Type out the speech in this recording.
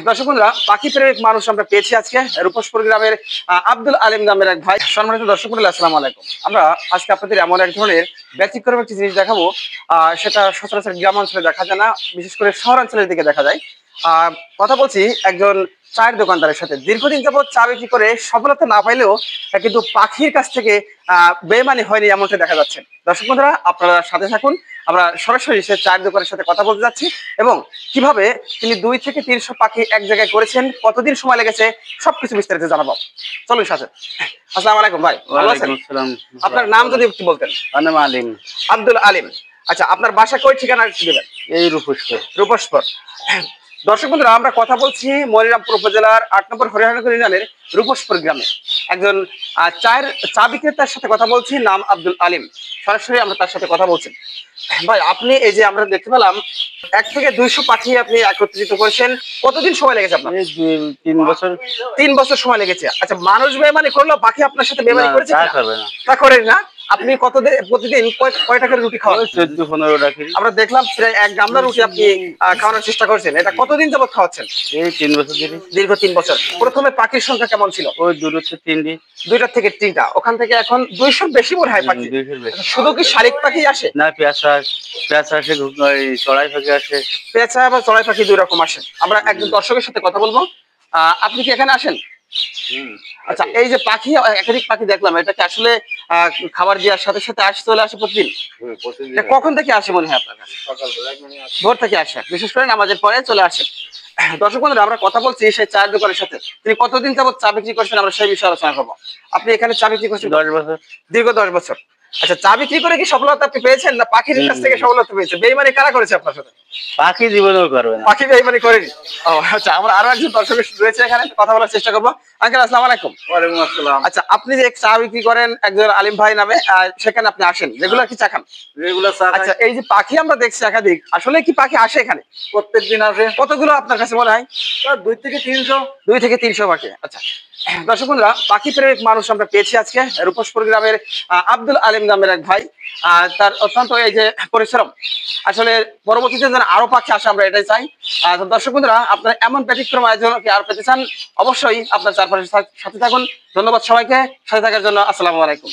দর্শক বন্ধুরা, পাখি প্রেমিক মানুষ আমরা পেয়েছি আজকে রূপসপুর গ্রামের আব্দুল আলিম নামের এক ভাই। সম্মানিত দর্শক বন্ধুরা, আসসালামু আলাইকুম। আমরা আজকে আপনাদের এমন এক ধরনের ব্যতিক্রম একটি জিনিস দেখাবো, সেটা সচরাচর গ্রামাঞ্চলে দেখা যায় না, বিশেষ করে শহরাঞ্চলের দিকে দেখা যায়। কথা বলছি একজন চায়ের দোকানদারের সাথে। দীর্ঘদিন যাবত চা বিক্রি করে সফলতা না পাইলেও কিন্তু পাখির কাছ থেকে বেমানি হয়নি এমনটা দেখা যাচ্ছে। দর্শক বন্ধুরা, আপনারা সাথে থাকুন। আমরা সরাসরি সে চায়ের দোকানের সাথে কথা বলতে যাচ্ছি এবং কিভাবে তিনি 2 থেকে 300 পাখি এক জায়গায় করেছেন, কতদিন সময় লেগেছে, সবকিছু বিস্তারিত জানাবো। চলুন সাথে। আসসালামু আলাইকুম ভাই, ভালো আছেন? আপনার নাম যদি একটু বলতেন। আলিম, আব্দুল আলিম। আচ্ছা, আপনার বাসা কই, ঠিকানা দেবেন? এই রূপসপুর। রূপসপুর। দর্শক বন্ধুরা, আমরা কথা বলছি মনিরামপুর উপজেলার 8 নম্বর হরিয়ানানগর ইউনিয়নের রূপসপুর গ্রামে একজন চা বিক্রেতার সাথে কথা বলছি, নাম আব্দুল আলিম। সরাসরি আমরা তার সাথে কথা বলছি। ভাই, আপনি এই যে আমরা দেখতে পেলাম 1 থেকে 200 পাখি আপনি একত্রিত করেছেন, কতদিন সময় লেগেছে আপনার? 3 বছর। 3 বছর সময় লেগেছে। আচ্ছা, মানুষ বেমানি করলো, পাখি আপনার সাথে বেমানি করেছে? তা করেন না। আপনি প্রতিদিন কয়টা করে রুটি খাওয়ান? 14-15 টাকা। আমরা দেখলাম প্রায় 1 গামলা রুটি আপনি খাওয়ানোর চেষ্টা করছেন। এটা কতদিন যাবত খাওয়াচ্ছেন? এই 3 বছর ধরে। দীর্ঘ 3 বছর। প্রথমে পাখির সংখ্যা কেমন ছিল? ওই 2 থেকে 3টি। 2টা থেকে 3টা, ওখান থেকে এখন 200 বেশি মনে হয় পাখি। 200 বেশি। শুধু কি শালিক পাখি আসে? না, পেঁচা আসে, চড়াই পাখি আসে। পেঁচা বা চড়াই পাখি 2 রকম আসে। আমরা একজন দর্শকের সাথে কথা বলবো। আপনি কি এখানে আসেন? আচ্ছা, এই যে পাখি, একাধিক পাখি দেখলাম, এটা কি আসলে খাবার দেওয়ার সাথে সাথে চলে আসে প্রতিদিন? কখন থেকে আসে মনে হয় আপনার কাছে? ভোর থেকে আসে, বিশেষ করে নামাজের পরে চলে আসে। দর্শক বন্ধুরা, আমরা কথা বলছি সেই চায়ের দোকানের সাথে। তিনি কতদিন যাবত চা বিক্রি করছেন, আমরা সেই বিষয়ে আলোচনা করবো। আপনি এখানে চা বিক্রি করছেন 10 বছর। দীর্ঘ 10 বছর। আচ্ছা, চা বিক্রি করে কি সফলতা আপনি পেয়েছেন, না পাখির কাছ থেকে সফলতা পেয়েছেন? বেইমানি কারা করেছে আপনার সাথে? পাখি জীবনেও করবে না। পাখি বেইমানি করেনি। আচ্ছা, আমরা আরো একজন দর্শক রয়েছে এখানে, কথা বলার চেষ্টা করবো। আঙ্কেল, আসসালামু আলাইকুম। ওয়ালাইকুম আসসালাম। আচ্ছা, আপনি যে চা বিক্রি করেন একজন আলিম ভাই নামে, সেখানে আপনি আসেন, রেগুলার কি চা খান? রেগুলার চা। আচ্ছা, এই যে পাখি আমরা দেখছি একাধিক, আসলে কি পাখি আসে এখানে? প্রত্যেকদিন আসে। কতগুলো আপনার কাছে মনে হয়? 2 থেকে 300। 2 থেকে 300 পাখি। আচ্ছা, দর্শক বন্ধুরা, পাখি প্রেমিক মানুষ আমরা পেয়েছি আজকে রূপসপুর গ্রামের আব্দুল আলিম নামের এক ভাই। তার অত্যন্ত এই যে পরিশ্রম, আসলে পরবর্তীতে যেন আরো পাখি আসে, আমরা এটাই চাই। দর্শক বন্ধুরা, আপনারা এমন ব্যতিক্রম আয়োজন কি আর পেতে চান, অবশ্যই আপনার চারপাশে সাথে থাকুন। ধন্যবাদ সবাইকে সাথে থাকার জন্য। আসসালামু আলাইকুম।